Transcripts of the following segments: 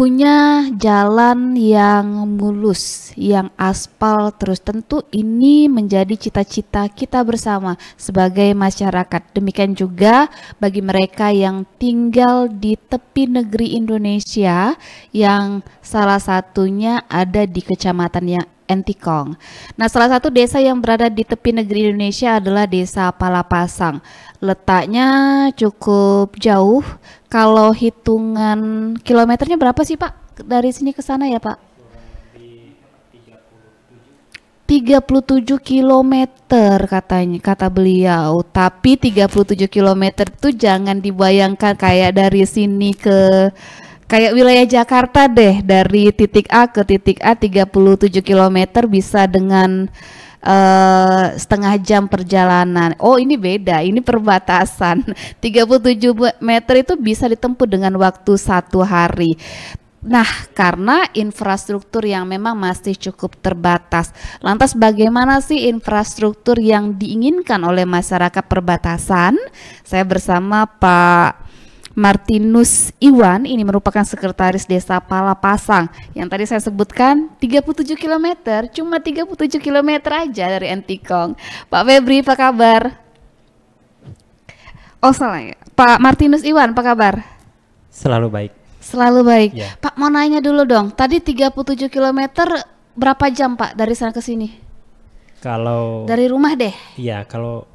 punya jalan yang mulus, yang aspal terus. Tentu ini menjadi cita-cita kita bersama sebagai masyarakat. Demikian juga bagi mereka yang tinggal di tepi negeri Indonesia yang salah satunya ada di kecamatannya Entikong. Nah, salah satu desa yang berada di tepi negeri Indonesia adalah Desa Palapasang. Letaknya cukup jauh. Kalau hitungan kilometernya berapa sih Pak? Dari sini ke sana ya Pak? 37 kilometer katanya, kata beliau. Tapi 37 kilometer itu jangan dibayangkan kayak dari sini ke kayak wilayah Jakarta deh, dari titik A ke titik A 37 kilometer bisa dengan setengah jam perjalanan. Oh, ini beda, ini perbatasan. 37 meter itu bisa ditempuh dengan waktu 1 hari. Nah, karena infrastruktur yang memang masih cukup terbatas. Lantas bagaimana sih infrastruktur yang diinginkan oleh masyarakat perbatasan? Saya bersama Pak Martinus Iwan, ini merupakan sekretaris Desa Palapasang yang tadi saya sebutkan 37 km, cuma 37 km aja dari Entikong. Pak Febri, apa kabar? Oh salah ya, Pak Martinus Iwan, apa kabar? Selalu baik. Selalu baik. Ya. Pak, mau nanya dulu dong, tadi 37 km berapa jam Pak dari sana ke sini? Kalau Dari rumah deh. iya, kalau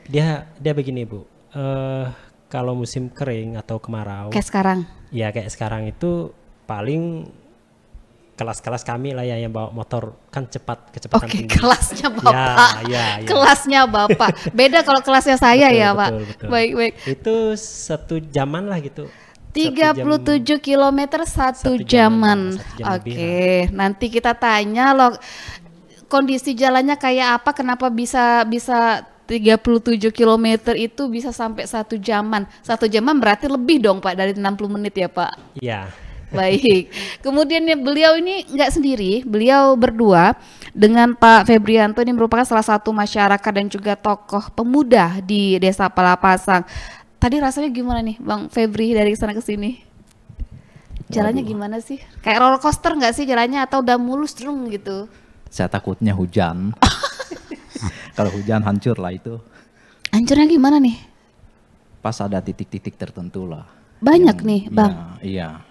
dia begini Bu. Kalau musim kering atau kemarau, Kayak sekarang. ya kayak sekarang itu paling kelas-kelas kami lah ya yang bawa motor kan kecepatan Oke, tinggi. kelasnya Bapak. Ya. Kelasnya Bapak. Beda kalau kelasnya saya ya, Pak. Betul. Baik. Itu 1 jaman lah gitu. 37 km 1 jaman. 1 jam lebih Oke, nanti kita tanya loh kondisi jalannya kayak apa, kenapa bisa 37 km itu bisa sampai 1 jaman. 1 jaman berarti lebih dong Pak dari 60 menit ya Pak? Iya. Baik. Kemudian ya, beliau ini nggak sendiri, beliau berdua dengan Pak Febrianto, ini merupakan salah satu masyarakat dan juga tokoh pemuda di Desa Palapasang. Tadi rasanya gimana nih Bang Febri dari sana ke sini? Jalannya gimana sih? Kayak roller coaster nggak sih jalannya atau udah mulus drung gitu? Saya takutnya hujan. Kalau hujan hancur lah itu. Hancurnya gimana nih? Pas ada titik-titik tertentu lah. Banyak nih Bang. Iya.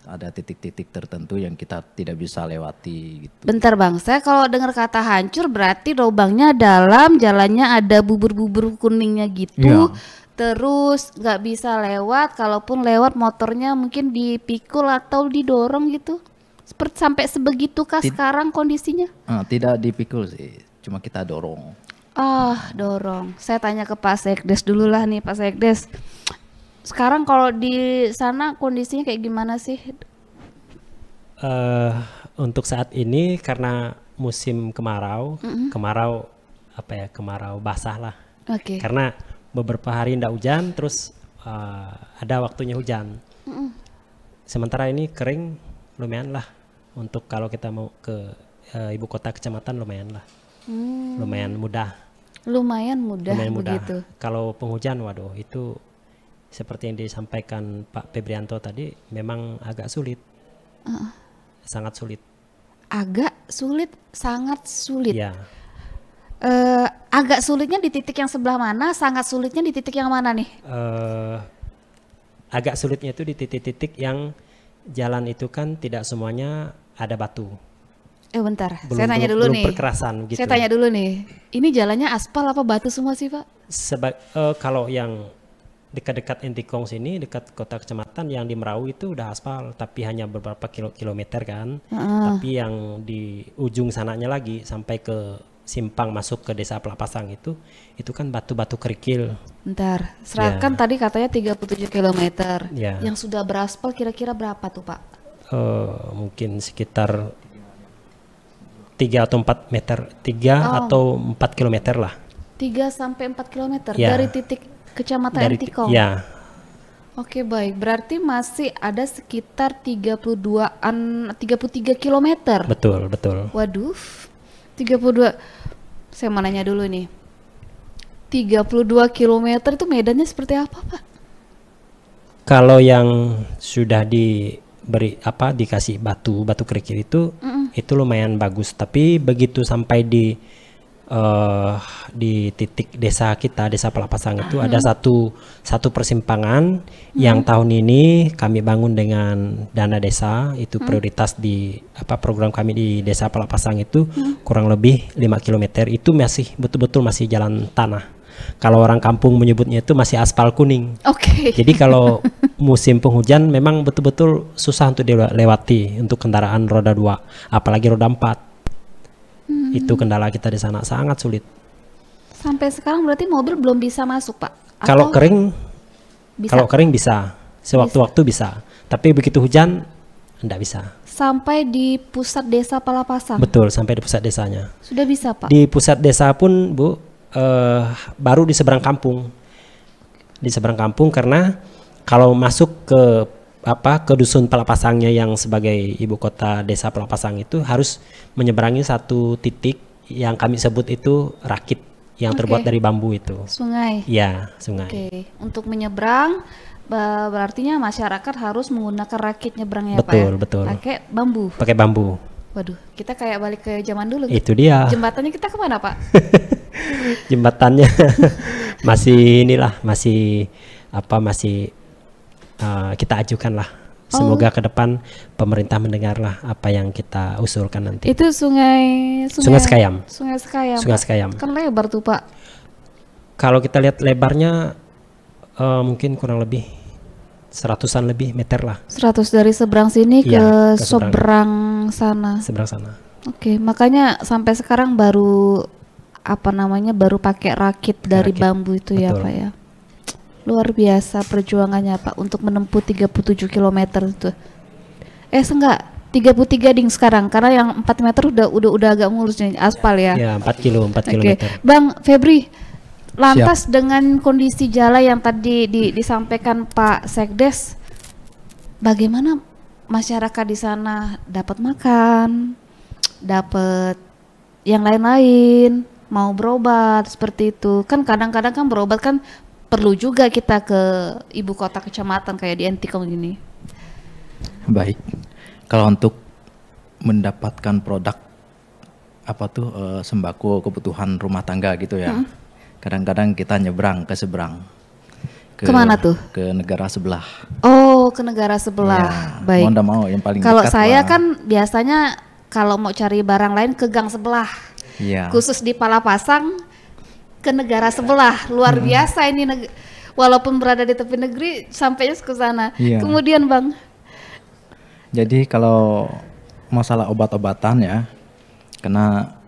Ada titik-titik tertentu yang kita tidak bisa lewati gitu. Bentar Bang, saya kalau dengar kata hancur berarti lubangnya dalam, jalannya ada bubur-bubur kuningnya gitu. Iya. Terus nggak bisa lewat, kalaupun lewat motornya mungkin dipikul atau didorong gitu. Seperti sampai sebegitukah sekarang kondisinya? Tidak dipikul sih, cuma kita dorong. Dorong. Saya tanya ke Pak Sekdes dulu lah nih Pak Sekdes. Sekarang kalau di sana kondisinya kayak gimana sih? Untuk saat ini karena musim kemarau, kemarau basah lah. Oke. Karena beberapa hari tidak hujan, terus ada waktunya hujan. Sementara ini kering, lumayan lah. Untuk kalau kita mau ke ibu kota kecamatan lumayan lah. Lumayan mudah. Lumayan mudah begitu. Kalau penghujan, waduh itu seperti yang disampaikan Pak Febrianto tadi, memang agak sulit. Sangat sulit. Agak sulit, sangat sulit. Ya. Agak sulitnya di titik yang sebelah mana, sangat sulitnya di titik yang mana nih? Agak sulitnya itu di titik-titik yang jalan itu kan tidak semuanya ada batu. Bentar, saya tanya dulu nih. Perkerasan gitu. Saya tanya dulu nih, ini jalannya aspal apa batu semua sih Pak? Kalau yang dekat-dekat Entikong sini, dekat kota kecamatan, yang di Merawi itu udah aspal, tapi hanya beberapa kilometer kan. Tapi yang di ujung sananya lagi sampai ke simpang masuk ke Desa Palapasang itu kan batu-batu kerikil. Bentar, serahkan tadi katanya 37 km. Ya. Yang sudah beraspal kira-kira berapa tuh Pak? Mungkin sekitar 3 atau 4 meter, 3 atau 4 kilometer lah. 3 sampai 4 km Ya. dari titik kecamatan Entikong. Ya. Oke baik, berarti masih ada sekitar 33 km. Betul. Waduh, 32. Saya mau nanya dulu nih. 32 km itu medannya seperti apa, Pak? Kalau yang sudah di dikasih batu kerikil itu lumayan bagus. Tapi begitu sampai di titik desa kita, desa Palapasang itu ada satu persimpangan yang tahun ini kami bangun dengan dana desa. Itu prioritas di program kami di desa Palapasang itu kurang lebih 5 km itu masih betul-betul masih jalan tanah. Kalau orang kampung menyebutnya itu masih aspal kuning. Oke. Jadi kalau musim penghujan memang betul-betul susah untuk dilewati untuk kendaraan roda 2, apalagi roda 4. Itu kendala kita di sana, sangat sulit. Sampai sekarang berarti mobil belum bisa masuk, Pak? Kalau kering bisa? sewaktu-waktu bisa. Tapi begitu hujan enggak bisa. Sampai di pusat desa Palapasang? Betul, sampai di pusat desanya. Sudah bisa, Pak? Di pusat desa pun, Bu, baru di seberang kampung. Di seberang kampung, karena kalau masuk ke dusun Palapasangnya yang sebagai ibu kota desa Palapasang itu harus menyeberangi satu titik yang kami sebut itu rakit yang terbuat dari bambu itu. Sungai? Ya, sungai. Oke. Untuk menyeberang berartinya masyarakat harus menggunakan rakit nyebrangnya, Pak? Betul, betul. Pakai bambu? Waduh, kita kayak balik ke zaman dulu. Itu dia. Jembatannya kita kemana, Pak? Jembatannya masih kita ajukan lah. Semoga ke depan pemerintah mendengarlah apa yang kita usulkan nanti. Itu sungai Sekayam. Sungai Sekayam. Sungai Sekayam. Kan lebar tuh, Pak. Kalau kita lihat lebarnya mungkin kurang lebih 100-an lebih meter lah. 100 dari seberang sini ke seberang sana. Seberang sana. Oke, makanya sampai sekarang baru pakai rakit dari bambu itu. Betul. Ya, Pak ya. Luar biasa perjuangannya, Pak, untuk menempuh 37 km itu. Enggak, 33 ding sekarang, karena yang 4 meter udah agak mulus nih, aspal ya. Ya, 4 kilometer. Bang Febri, lantas dengan kondisi jalan yang tadi disampaikan Pak Sekdes, bagaimana masyarakat di sana dapat makan, dapat yang lain-lain, mau berobat seperti itu? Kan kadang-kadang kan berobat kan perlu juga kita ke ibu kota kecamatan kayak di Entikong gini. Baik, kalau untuk mendapatkan produk sembako kebutuhan rumah tangga gitu ya, kadang-kadang kita nyebrang ke seberang. Kemana tuh? Ke negara sebelah. Oh, ke negara sebelah. Ya, baik. Mau yang paling kalau dekat saya kan biasanya kalau mau cari barang lain ke gang sebelah. Ya. Khusus di Palapasang ke negara sebelah. Luar biasa ini, walaupun berada di tepi negeri sampainya ke sana. Iya. Kemudian, Bang, jadi kalau masalah obat-obatan ya, karena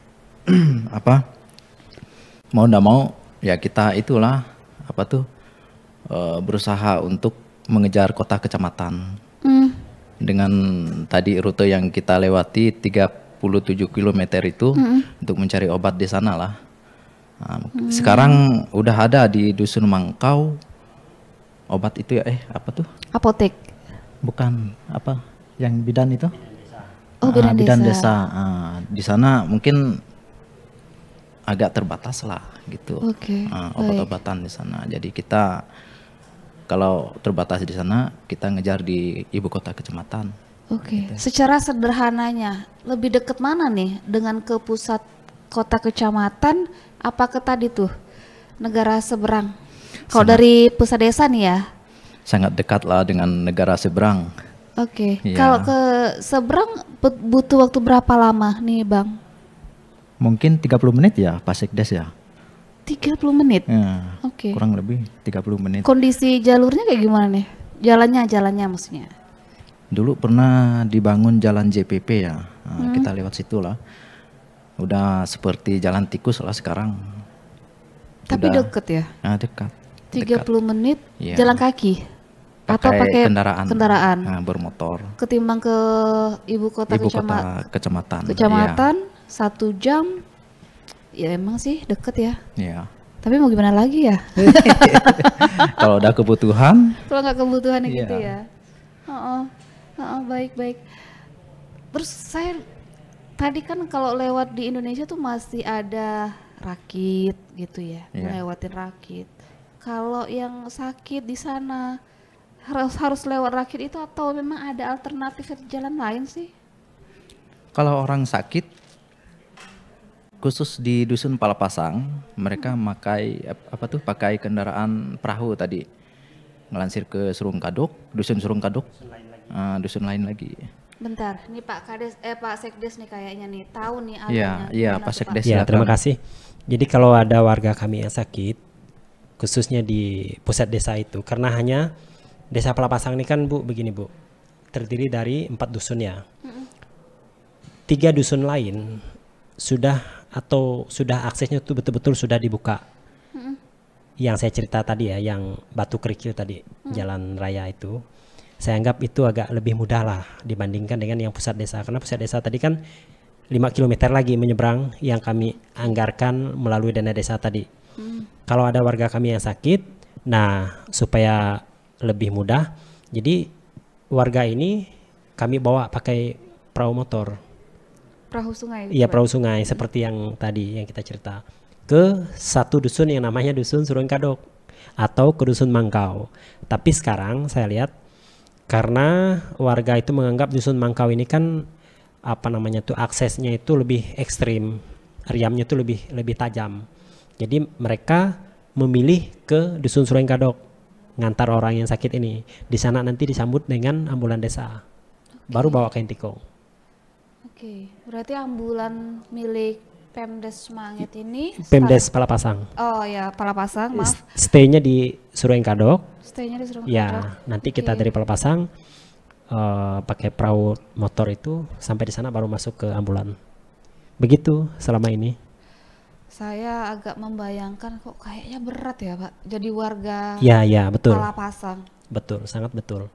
mau ndak mau ya kita itulah berusaha untuk mengejar kota kecamatan. Dengan tadi rute yang kita lewati 37 km itu untuk mencari obat di sana lah. Sekarang udah ada di Dusun Mangkau obat itu ya, apotek. Bukan yang bidan itu? Oh, bidan desa. Di sana mungkin agak terbatas lah gitu. Obat-obatan di sana. Jadi kita kalau terbatas di sana, kita ngejar di ibu kota kecamatan. Gitu. Secara sederhananya, lebih dekat mana nih dengan ke pusat kota kecamatan? Apa ke tadi tuh negara seberang? Kalau dari pusat desa nih ya? Sangat dekat lah dengan negara seberang. Ya. Kalau ke seberang butuh waktu berapa lama nih, Bang? Mungkin 30 menit ya, Pak Sekdes ya. 30 menit? Ya, kurang lebih 30 menit. Kondisi jalurnya kayak gimana nih? Jalannya maksudnya? Dulu pernah dibangun jalan JPP ya, kita lewat situ lah. Udah seperti jalan tikus lah sekarang. Tapi deket ya? Dekat. 30 menit jalan kaki? Atau pakai kendaraan? Bermotor. Ketimbang ke ibu kota kecamatan. Kecamatan 1 jam. Ya emang sih deket ya. Iya. Tapi mau gimana lagi ya? Kalau udah kebutuhan. Kalau nggak kebutuhan gitu ya. Baik. Terus saya tadi kan kalau lewat di Indonesia tuh masih ada rakit gitu ya, melewatin rakit. Kalau yang sakit di sana harus lewat rakit itu atau memang ada alternatif jalan lain sih? Kalau orang sakit, khusus di dusun Palapasang, mereka pakai kendaraan perahu tadi, ngelansir ke Surungkadok, dusun Surungkadok, dusun lain lagi. Bentar, nih Pak Kades, Pak Sekdes nih kayaknya nih tahu nih alurnya. Iya, Pak Sekdes. Ya, terima kasih. Jadi kalau ada warga kami yang sakit, khususnya di pusat desa itu, karena hanya desa Palapasang ini kan Bu, begini Bu, terdiri dari 4 dusun ya. 3 dusun lain sudah aksesnya itu betul-betul sudah dibuka. Yang saya cerita tadi ya, yang Batu Kerikil tadi, jalan raya itu. Saya anggap itu agak lebih mudah lah dibandingkan dengan yang pusat desa. Karena pusat desa tadi kan 5 km lagi menyeberang yang kami anggarkan melalui dana desa tadi. Kalau ada warga kami yang sakit, nah supaya lebih mudah, jadi warga ini kami bawa pakai perahu motor. Perahu sungai? Iya, perahu sungai seperti yang tadi yang kita cerita. Ke satu dusun yang namanya dusun Surungkadok atau ke dusun Mangkau. Tapi sekarang saya lihat karena warga itu menganggap dusun Mangkau ini kan aksesnya itu lebih ekstrim, riamnya itu lebih tajam. Jadi mereka memilih ke dusun Surungkadok ngantar orang yang sakit ini. Di sana nanti disambut dengan ambulan desa. Baru bawa ke Intikong. Oke, berarti ambulan milik Pemdes Mangit ini Pemdes Palapasang. Oh ya, Palapasang, maaf. Stay-nya di Surungkadok. Stay-nya di Surungkadok. Ya, nanti kita dari Palapasang pakai perahu motor itu sampai di sana baru masuk ke ambulan. Begitu selama ini. Saya agak membayangkan kok kayaknya berat ya Pak. Jadi warga betul. Palapasang. Betul, sangat betul.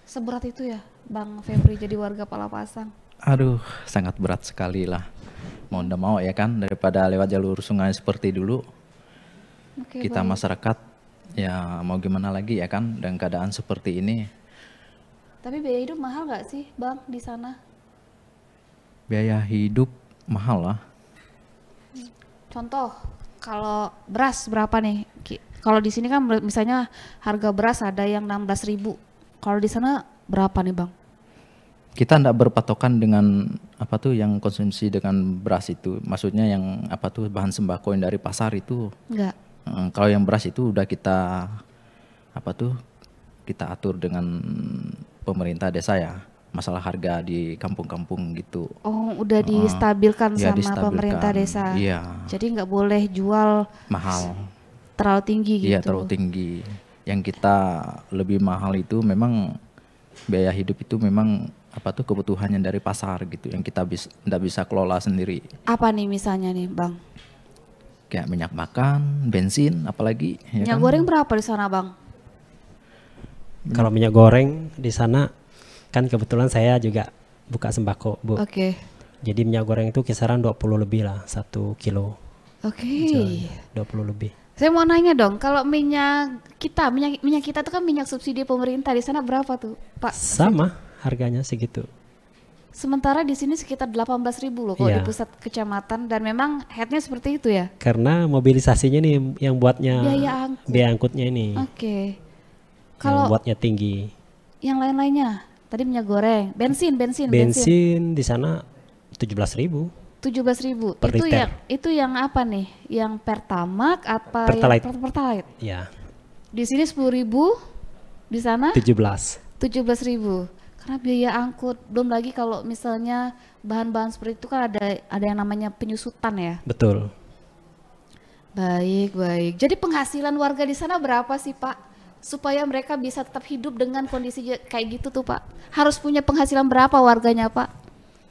Seberat itu ya Bang Febri jadi warga Palapasang? Aduh, sangat berat sekali lah. Mau ndak mau ya kan, daripada lewat jalur sungai seperti dulu. Kita masyarakat ya mau gimana lagi ya kan dengan keadaan seperti ini. Tapi biaya hidup mahal nggak sih Bang di sana? Biaya hidup mahal lah. Contoh, kalau beras berapa nih? Kalau di sini kan misalnya harga beras ada yang 16.000. Kalau di sana berapa nih Bang? Kita tidak berpatokan dengan yang konsumsi dengan beras itu. Maksudnya yang bahan sembako yang dari pasar itu. Enggak. Kalau yang beras itu udah kita kita atur dengan pemerintah desa ya. Masalah harga di kampung-kampung gitu. Oh, udah distabilkan sama pemerintah desa. Iya. Jadi nggak boleh jual mahal. Terlalu tinggi gitu. Iya, terlalu tinggi. Yang kita lebih mahal itu memang biaya hidup itu memang kebutuhannya dari pasar gitu yang kita tidak bisa kelola sendiri. Apa nih misalnya nih Bang? Kayak minyak makan, bensin, apalagi. Minyak goreng berapa di sana Bang? Kalau minyak goreng di sana kan kebetulan saya juga buka sembako Bu. Oke. Jadi minyak goreng itu kisaran 20 lebih lah 1 kilo. Oke. 20 lebih. Saya mau nanya dong, kalau minyak kita itu kan minyak subsidi pemerintah, di sana berapa tuh Pak? Sama harganya segitu. Sementara di sini sekitar 18.000 loh kalau di pusat kecamatan, dan memang headnya seperti itu ya? Karena mobilisasinya nih yang buatnya biaya angkutnya ini. Oke. Kalau buatnya tinggi. Yang lain-lainnya, tadi minyak goreng, bensin di sana 17.000. 17.000. Itu yang apa nih? Yang Pertamax apa Pertalite? Yang Pertalite. Ya. Di sini 10.000, di sana 17.000. Karena biaya angkut, belum lagi kalau misalnya bahan-bahan seperti itu kan ada yang namanya penyusutan ya. Betul. Baik. Jadi penghasilan warga di sana berapa sih Pak? Supaya mereka bisa tetap hidup dengan kondisi kayak gitu tuh Pak. Harus punya penghasilan berapa warganya Pak?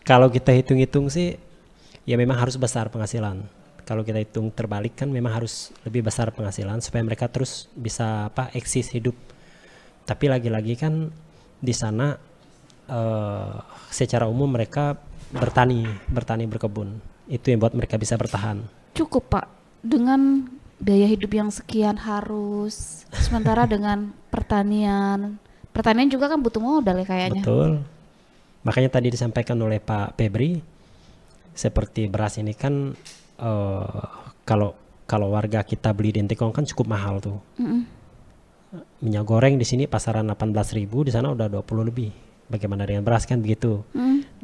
Kalau kita hitung-hitung sih, ya memang harus besar penghasilan. Kalau kita hitung terbalik kan memang harus lebih besar penghasilan supaya mereka terus bisa eksis hidup. Tapi lagi-lagi kan di sana secara umum mereka bertani berkebun. Itu yang buat mereka bisa bertahan. Cukup Pak dengan biaya hidup yang sekian harus, sementara dengan pertanian juga kan butuh modal ya kayaknya. Betul. Makanya tadi disampaikan oleh Pak Febri, seperti beras ini kan kalau warga kita beli di Intikong kan cukup mahal tuh. Minyak goreng di sini pasaran 18.000, di sana udah 20 lebih. Bagaimana dengan beras kan begitu.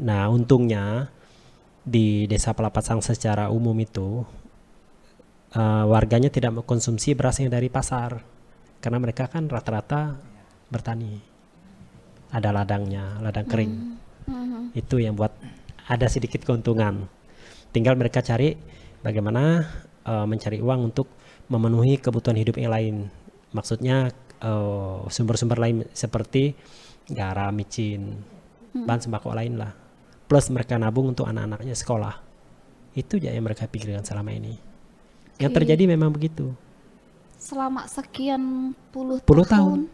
Nah, untungnya di Desa Pelapasang secara umum itu warganya tidak mengkonsumsi beras yang dari pasar karena mereka kan rata-rata bertani, ada ladangnya, ladang kering. Itu yang buat ada sedikit keuntungan. Tinggal mereka cari bagaimana mencari uang untuk memenuhi kebutuhan hidup yang lain. Maksudnya sumber-sumber lain seperti garam, micin, bahan sembako lain lah. Plus mereka nabung untuk anak-anaknya sekolah. Itu aja yang mereka pikirkan selama ini. Yang terjadi memang begitu. Selama sekian puluh tahun.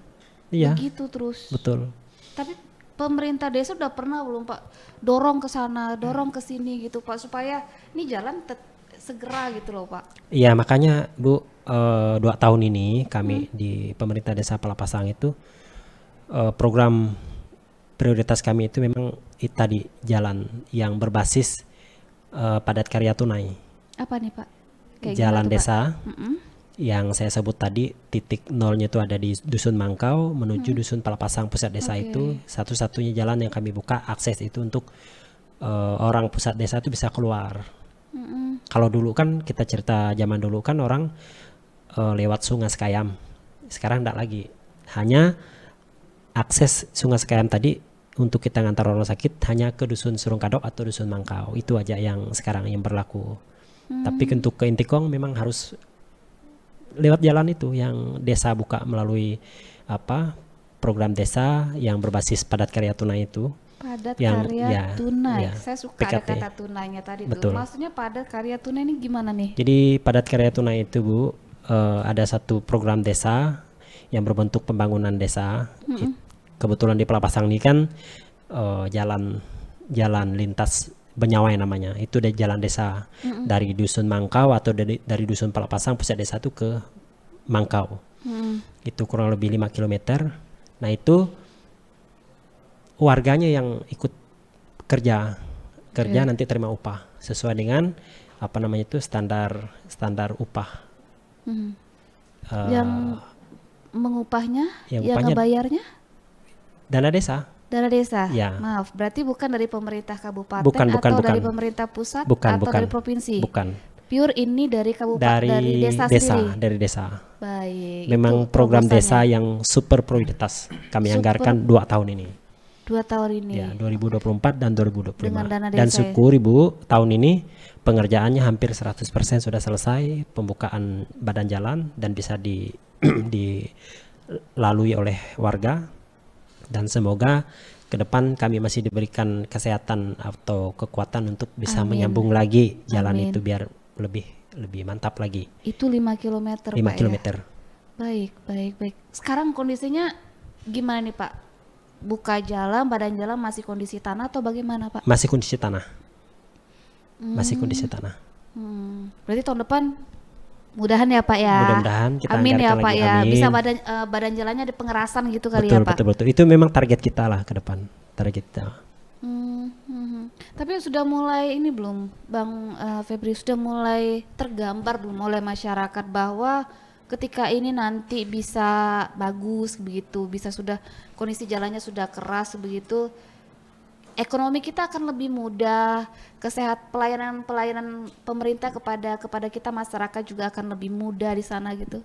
Iya. Begitu terus. Betul. Tapi pemerintah desa udah pernah belum Pak dorong ke sana, dorong ke sini gitu Pak supaya ini jalan segera gitu loh Pak. Iya, makanya Bu 2 tahun ini kami di pemerintah Desa Pelapasang itu program prioritas kami itu memang tadi jalan yang berbasis padat karya tunai. Apa nih Pak? Kayak jalan tuh, desa Pak? Yang saya sebut tadi titik nolnya itu ada di Dusun Mangkau menuju Dusun Pelapasang pusat desa. Itu satu-satunya jalan yang kami buka akses itu untuk orang pusat desa itu bisa keluar. Kalau dulu kan kita cerita zaman dulu kan orang lewat Sungai Sekayam, sekarang enggak lagi, hanya akses Sungai Sekayam tadi untuk kita ngantar orang sakit hanya ke Dusun Surungkadok atau Dusun Mangkau, itu aja yang sekarang yang berlaku. Tapi untuk ke Intikong memang harus lewat jalan itu yang desa buka melalui program desa yang berbasis padat karya tunai itu. Padat yang, karya tunai. Ya, saya suka PKT. ada kata tunainya tadi. Betul. Tuh. Maksudnya padat karya tunai ini gimana nih? Jadi padat karya tunai itu Bu, ada satu program desa yang berbentuk pembangunan desa. Kebetulan di Pelapasang ini kan jalan lintas Benyawai namanya, itu dari jalan desa dari Dusun Mangkau atau dari Dusun Pelapasang pusat desa itu ke Mangkau. Itu kurang lebih 5 km. Nah itu warganya yang ikut kerja nanti terima upah sesuai dengan standar upah. Yang mengupahnya, yang ngebayarnya? Dana desa. Dana desa. Ya. Maaf, berarti bukan dari pemerintah kabupaten bukan, dari pemerintah pusat atau dari provinsi. Bukan. Pure ini dari kabupaten, dari desa sendiri. Dari desa. Baik. Memang program desa yang super prioritas kami anggarkan 2 tahun ini. 2 tahun ini. Ya, 2024 dan 2025. Dengan dana desa. Dan syukur Ibu, tahun ini pengerjaannya hampir 100% sudah selesai, pembukaan badan jalan dan bisa dilalui oleh warga. Dan semoga ke depan kami masih diberikan kesehatan atau kekuatan untuk bisa menyambung lagi jalan itu biar lebih mantap lagi. Itu 5 km 5 Pak km. Ya? Baik. Sekarang kondisinya gimana nih Pak? Buka jalan, badan jalan masih kondisi tanah atau bagaimana Pak? Masih kondisi tanah. Masih kondisi tanah. Berarti tahun depan mudahan ya Pak ya. Mudah-mudahan kita amin ya Pak lagi, ya. amin. Bisa badan jalannya di pengerasan gitu kali betul, ya Pak. Betul. Itu memang target kita lah ke depan. Target kita. Tapi sudah mulai ini belum Bang Febri, sudah mulai tergambar belum oleh masyarakat bahwa ketika ini nanti bisa bagus begitu, bisa sudah kondisi jalannya sudah keras begitu, ekonomi kita akan lebih mudah, pelayanan pemerintah kepada kita masyarakat juga akan lebih mudah di sana gitu.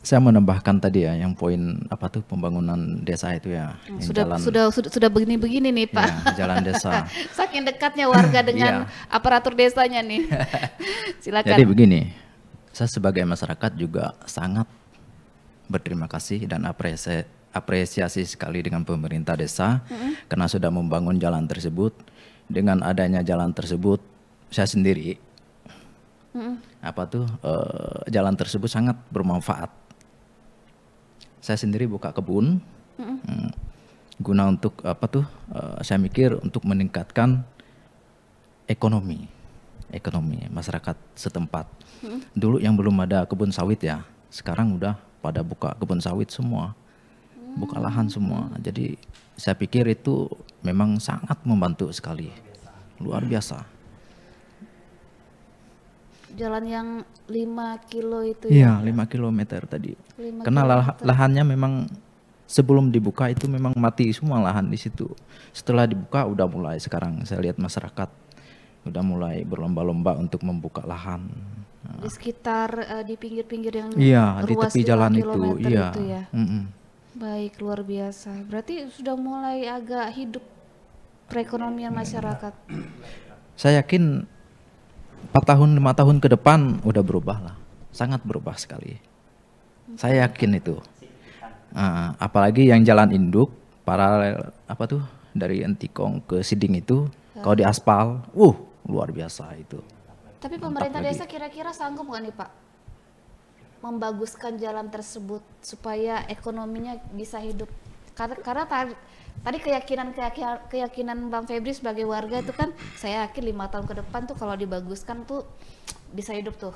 Saya menambahkan tadi ya yang poin pembangunan desa itu ya. Sudah begini nih Pak. Ya, jalan desa. Saking dekatnya warga dengan aparatur desanya nih. Silakan. Jadi begini, saya sebagai masyarakat juga sangat berterima kasih dan apresiasi sekali dengan pemerintah desa karena sudah membangun jalan tersebut. Dengan adanya jalan tersebut, saya sendiri jalan tersebut sangat bermanfaat. Saya sendiri buka kebun guna untuk saya mikir untuk meningkatkan ekonomi masyarakat setempat. Dulu yang belum ada kebun sawit ya, sekarang udah pada buka kebun sawit semua, buka lahan semua. Jadi saya pikir itu memang sangat membantu sekali, luar biasa. jalan yang 5 kilo itu Iya, ya? 5 kilometer tadi. 5 Karena kilometer. lahannya memang sebelum dibuka itu memang mati semua lahan di situ. Setelah dibuka udah mulai sekarang saya lihat masyarakat udah mulai berlomba-lomba untuk membuka lahan. Di sekitar di pinggir-pinggir yang Iya, di ruas tepi 5 jalan itu. kilometer Iya. itu ya. Baik, luar biasa. Berarti sudah mulai agak hidup perekonomian masyarakat. Saya yakin 4 tahun 5 tahun ke depan udah berubah lah. Sangat berubah sekali. Saya yakin itu. Apalagi yang jalan induk paralel apa tuh dari Entikong ke Siding itu kalau di aspal, luar biasa itu. Tapi pemerintah desa kira-kira sanggup nggak nih Pak membaguskan jalan tersebut supaya ekonominya bisa hidup? Karena tadi keyakinan Bang Febri sebagai warga itu kan saya yakin 5 tahun ke depan tuh kalau dibaguskan tuh bisa hidup tuh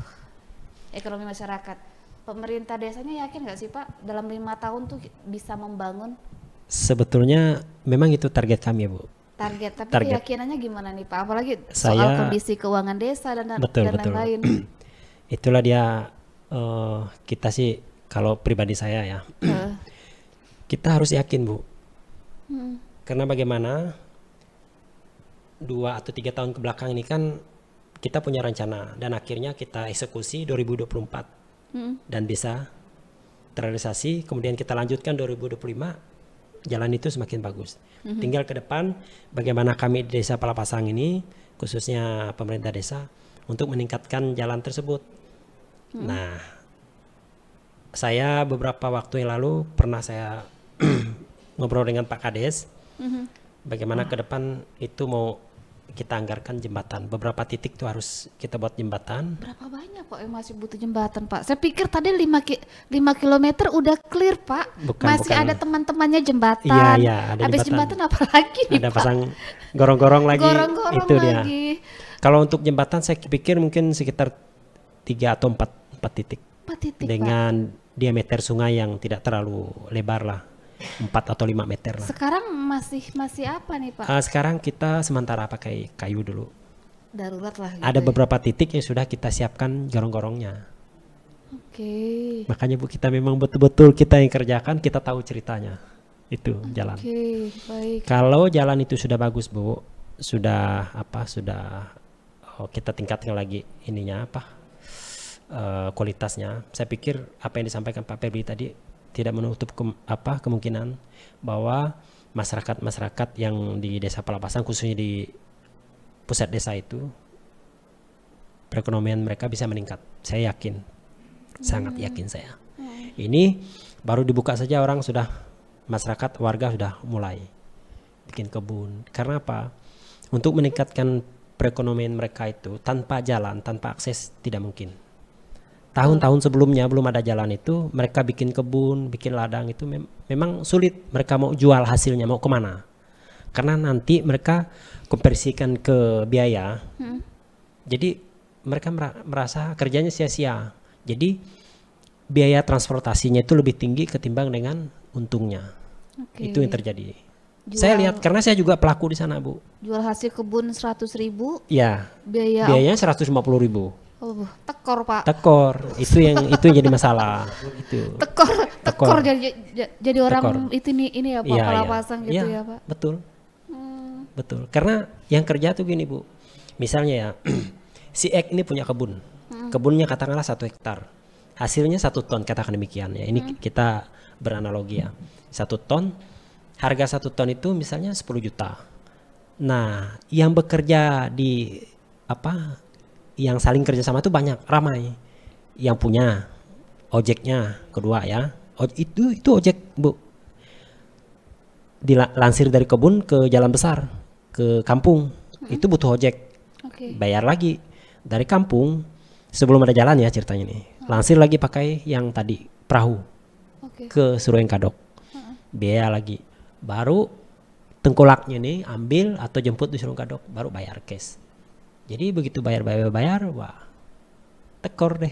ekonomi masyarakat. Pemerintah desanya yakin nggak sih Pak dalam 5 tahun tuh bisa membangun? Sebetulnya memang itu target kami ya Bu. Tapi Target. keyakinannya gimana nih Pak? Apalagi soal kondisi keuangan desa dan lain-lain. Itulah dia kita sih kalau pribadi saya ya, kita harus yakin Bu. Karena bagaimana 2 atau 3 tahun ke belakang ini kan kita punya rencana dan akhirnya kita eksekusi 2024 dan bisa terrealisasi. Kemudian kita lanjutkan 2025. Jalan itu semakin bagus. Tinggal ke depan bagaimana kami di Desa Palapasang ini khususnya pemerintah desa untuk meningkatkan jalan tersebut. Nah, saya beberapa waktu yang lalu pernah saya ngobrol dengan Pak Kades. Bagaimana ke depan itu mau kita anggarkan jembatan. Beberapa titik tuh harus kita buat jembatan. Berapa banyak Pak yang masih butuh jembatan Pak? Saya pikir tadi 5 kilometer udah clear Pak. Masih ada teman-temannya jembatan. Iya, ada habis jembatan apa lagi nih ada Pak? pasang gorong-gorong lagi. Gorong-gorong itu dia. lagi. Kalau untuk jembatan saya pikir mungkin sekitar 3 atau 4 titik. 4 titik dengan Pak, diameter sungai yang tidak terlalu lebar lah. 4 atau 5 meter lah. Sekarang masih apa nih Pak? Sekarang kita sementara pakai kayu dulu. Darurat lah gitu. Ada beberapa titik yang sudah kita siapkan gorong-gorongnya. Oke. Makanya Bu, kita memang betul-betul kita yang kerjakan, kita tahu ceritanya. Itu jalan. Oke, baik. Kalau jalan itu sudah bagus Bu, sudah kita tingkatkan lagi ininya kualitasnya. Saya pikir apa yang disampaikan Pak Febri tadi tidak menutup kemungkinan bahwa masyarakat yang di Desa Palapasang khususnya di pusat desa itu perekonomian mereka bisa meningkat. Saya yakin, sangat yakin saya. Ini baru dibuka saja orang sudah, masyarakat warga sudah mulai bikin kebun. Karena apa? Untuk meningkatkan perekonomian mereka itu tanpa jalan, tanpa akses tidak mungkin. Tahun-tahun sebelumnya belum ada jalan itu mereka bikin kebun, bikin ladang itu memang sulit. Mereka mau jual hasilnya mau kemana? Karena nanti mereka konversikan ke biaya. Jadi mereka merasa kerjanya sia-sia. Jadi biaya transportasinya itu lebih tinggi ketimbang dengan untungnya. Itu yang terjadi. Saya lihat karena saya juga pelaku di sana Bu. Jual hasil kebun 100.000. Ya. Biayanya 150.000. Oh, tekor Pak. Tekor, itu yang jadi masalah. Itu. Tekor jadi orang ini ya Pak, Palapasang gitu ya Pak. Betul. Betul. Karena yang kerja tuh gini Bu. Misalnya ya, si Ek ini punya kebun. Kebunnya katakanlah 1 hektar. Hasilnya 1 ton katakan demikian ya. Ini kita beranalogi ya. 1 ton, harga 1 ton itu misalnya 10 juta. Nah, yang bekerja di yang saling kerjasama itu banyak, ramai. Yang punya ojeknya kedua ya, itu ojek Bu, dilansir dari kebun ke jalan besar ke kampung, itu butuh ojek. Bayar lagi dari kampung sebelum ada jalan ya ceritanya nih, lansir lagi pakai yang tadi perahu ke Surueng Kadok, biaya lagi, baru tengkolaknya nih ambil atau jemput di Surueng Kadok, baru bayar cash. Jadi begitu bayar, wah tekor deh.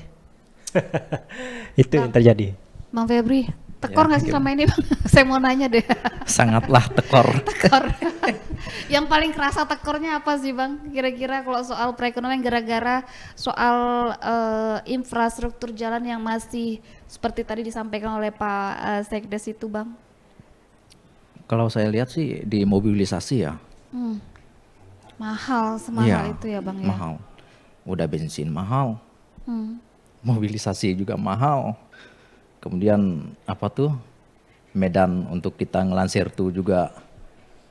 Itu yang terjadi. Bang Febri, Tekor nggak sih sama ini Bang? Saya mau nanya deh. Sangatlah tekor. Tekor. Yang paling kerasa tekornya apa sih Bang? Kira-kira kalau soal perekonomian gara-gara soal infrastruktur jalan yang masih seperti tadi disampaikan oleh Pak Sekdes itu Bang? Kalau saya lihat sih di mobilisasi ya. Mahal, semahal itu ya Bang ya? Mahal. Udah bensin mahal. Mobilisasi juga mahal. Kemudian apa tuh medan untuk kita ngelansir tuh juga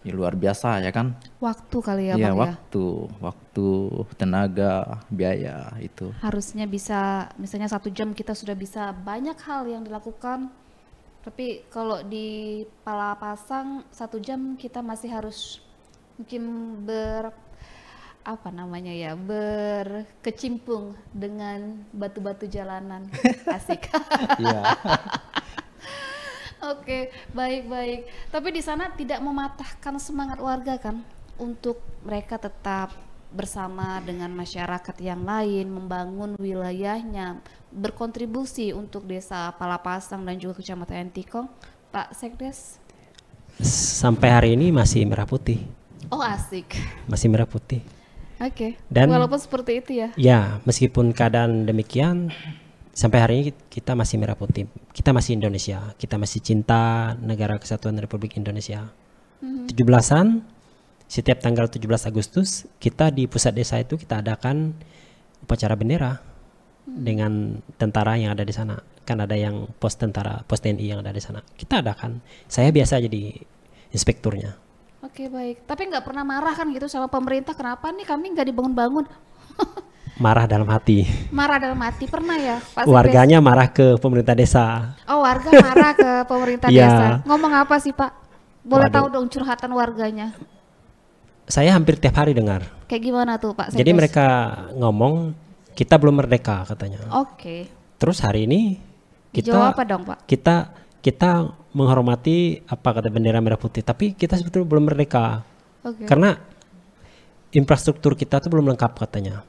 luar biasa ya kan? Waktu kali ya Iya, Bang waktu, tenaga, biaya itu. Harusnya bisa, misalnya 1 jam kita sudah bisa banyak hal yang dilakukan. Tapi kalau di Palapasang 1 jam kita masih harus mungkin berkecimpung dengan batu-batu jalanan. Asik. Iya. Oke, baik-baik. Tapi di sana tidak mematahkan semangat warga kan untuk mereka tetap bersama dengan masyarakat yang lain, membangun wilayahnya, berkontribusi untuk desa Palapasang dan juga Kecamatan Entikong, Pak Sekdes? Sampai hari ini masih merah putih. Oh asik. Masih merah putih. Oke. Dan walaupun seperti itu ya. Ya, meskipun keadaan demikian, sampai hari ini kita masih merah putih. Kita masih Indonesia. Kita masih cinta negara kesatuan Republik Indonesia. 17-an, setiap tanggal 17 Agustus, kita di pusat desa itu kita adakan upacara bendera dengan tentara yang ada di sana. Kan ada yang pos tentara, pos TNI yang ada di sana. Kita adakan. Saya biasa jadi inspekturnya. Oke baik, tapi nggak pernah marah kan gitu sama pemerintah, kenapa nih kami nggak dibangun-bangun? Marah dalam hati. Marah dalam hati pernah ya Pak Sekdes? Warganya marah ke pemerintah desa. Oh warga marah ke pemerintah desa. Ngomong apa sih Pak? Boleh tahu dong curhatan warganya? Saya hampir tiap hari dengar. Kayak gimana tuh Pak Sekdes? Jadi mereka ngomong kita belum merdeka katanya. Oke. Terus hari ini kita dijawab apa dong Pak? Kita menghormati apa kata bendera merah putih, tapi kita sebetulnya belum merdeka. Karena infrastruktur kita tuh belum lengkap katanya.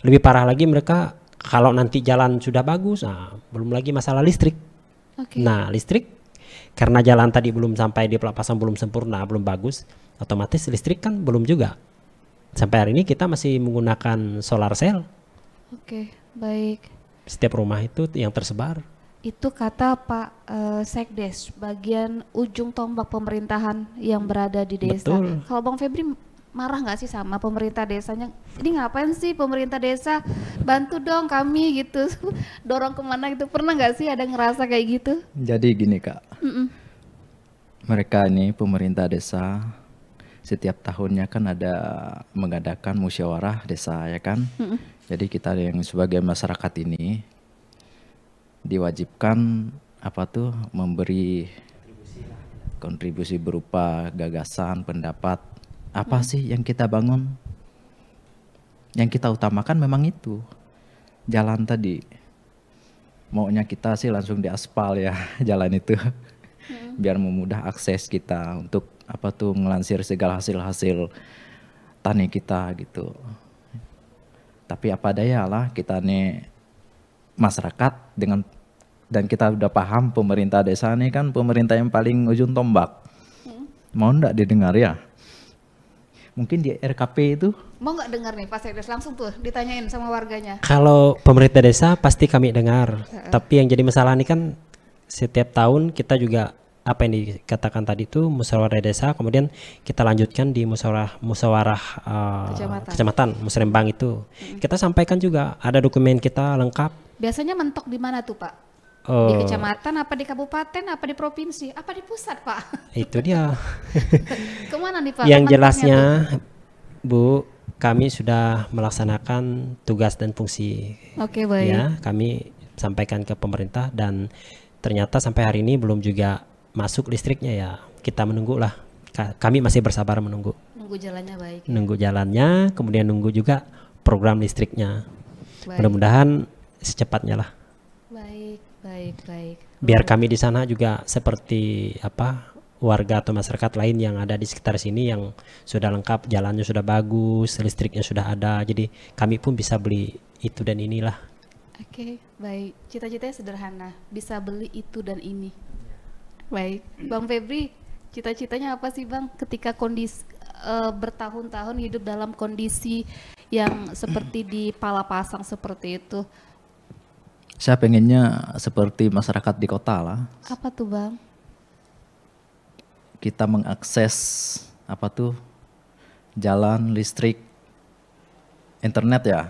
Lebih parah lagi mereka kalau nanti jalan sudah bagus, belum lagi masalah listrik. Nah listrik karena jalan tadi belum sampai di Palapasang belum sempurna, belum bagus, otomatis listrik kan belum juga. Sampai hari ini kita masih menggunakan solar cell. Oke, baik. Setiap rumah itu yang tersebar. Itu kata Pak Sekdes, bagian ujung tombak pemerintahan yang berada di desa. Betul. Kalau Bang Febri marah nggak sih sama pemerintah desanya? Ini ngapain sih pemerintah desa? Bantu dong kami gitu, dorong kemana gitu. Pernah nggak sih ada ngerasa kayak gitu? Jadi gini Kak, mereka ini pemerintah desa setiap tahunnya kan ada mengadakan musyawarah desa ya kan. Jadi kita yang sebagai masyarakat ini diwajibkan memberi kontribusi berupa gagasan, pendapat, apa sih yang kita bangun, yang kita utamakan memang itu jalan tadi. Maunya kita sih langsung diaspal ya jalan itu, biar memudah akses kita untuk ngelansir segala hasil tani kita gitu. Tapi apa daya lah kita nih masyarakat dan kita udah paham pemerintah desa ini kan pemerintah yang paling ujung tombak. Mau ndak didengar ya? Mungkin di RKP itu. Mau nggak dengar nih Pak Sekdes, langsung tuh ditanyain sama warganya. Kalau pemerintah desa pasti kami dengar. Tapi yang jadi masalah ini kan setiap tahun kita juga apa yang dikatakan tadi itu musyawarah desa, kemudian kita lanjutkan di musyawarah kecamatan Musrembang itu. Kita sampaikan juga ada dokumen kita lengkap. Biasanya mentok di mana tuh Pak? Di kecamatan, apa di kabupaten, apa di provinsi, apa di pusat Pak? Itu dia. Kemana nih Pak? Yang jelasnya Bu, kami sudah melaksanakan tugas dan fungsi. Oke, baik. Ya, kami sampaikan ke pemerintah dan ternyata sampai hari ini belum juga masuk listriknya ya. Kita menunggulah. Kami masih bersabar menunggu. Nunggu jalannya baik. Nunggu jalannya, kemudian nunggu juga program listriknya. Mudah-mudahan secepatnya lah. Baik. Biar kami di sana juga seperti warga atau masyarakat lain yang ada di sekitar sini yang sudah lengkap, jalannya sudah bagus, listriknya sudah ada. Jadi kami pun bisa beli itu dan inilah. Oke, baik. Cita-citanya sederhana, bisa beli itu dan ini. Baik, Bang Febri, cita-citanya apa sih Bang ketika kondisi bertahun-tahun hidup dalam kondisi yang seperti di Palapasang seperti itu? Saya pengennya seperti masyarakat di kota lah. Apa tuh Bang? Kita mengakses jalan, listrik, internet ya.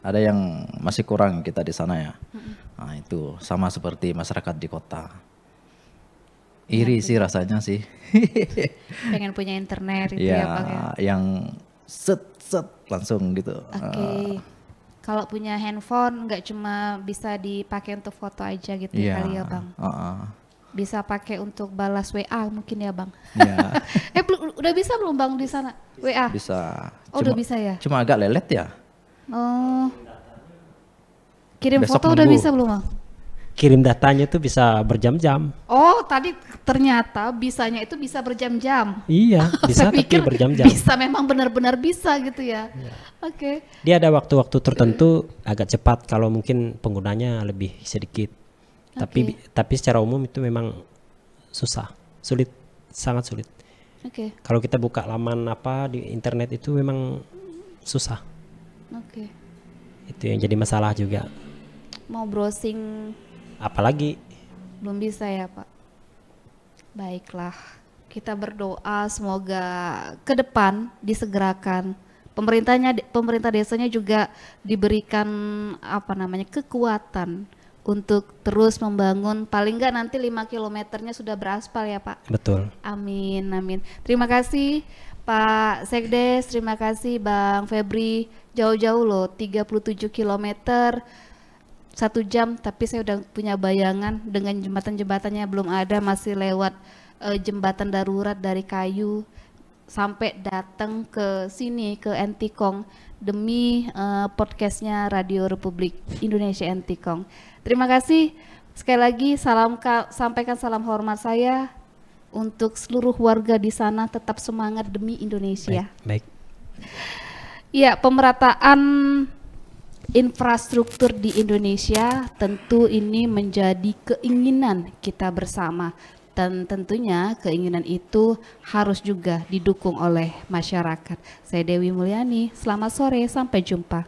Ada yang masih kurang kita di sana ya. Nah itu sama seperti masyarakat di kota. Iri sih rasanya sih. Pengen punya internet itu ya Bang ya. Yang set langsung gitu. Oke. Kalau punya handphone nggak cuma bisa dipakai untuk foto aja gitu kali ya Bang. Bisa pakai untuk balas WA mungkin ya Bang. Iya. Udah bisa belum Bang di sana WA? Bisa. Oh udah bisa ya? Cuma agak lelet ya. Oh. Kirim Besok foto udah nunggu. bisa belum Bang? Kirim datanya tuh bisa berjam-jam. Oh tadi ternyata bisanya itu bisa berjam-jam. Iya, bisa Saya tapi pikir berjam-jam. bisa memang benar-benar bisa gitu ya. Oke. Dia ada waktu-waktu tertentu agak cepat kalau mungkin penggunanya lebih sedikit. Tapi secara umum itu memang susah, sulit, sangat sulit. Oke. Kalau kita buka laman apa di internet itu memang susah. Oke. Itu yang jadi masalah juga. Mau browsing Apalagi belum bisa ya Pak. Baiklah, kita berdoa semoga ke depan disegerakan. Pemerintah desanya juga diberikan kekuatan untuk terus membangun, paling nggak nanti 5 kilometernya sudah beraspal ya Pak. betul. Amin, amin. Terima kasih Pak Sekdes, terima kasih Bang Febri. Jauh-jauh loh, 37 kilometer 1 jam, tapi saya udah punya bayangan dengan jembatan-jembatannya belum ada, masih lewat jembatan darurat dari kayu sampai datang ke sini ke Entikong demi podcastnya Radio Republik Indonesia Entikong. Terima kasih sekali lagi, sampaikan salam hormat saya untuk seluruh warga di sana, tetap semangat demi Indonesia. Baik. Ya, pemerataan infrastruktur di Indonesia tentu ini menjadi keinginan kita bersama, dan tentunya keinginan itu harus juga didukung oleh masyarakat. Saya Dewi Mulyani, selamat sore, sampai jumpa.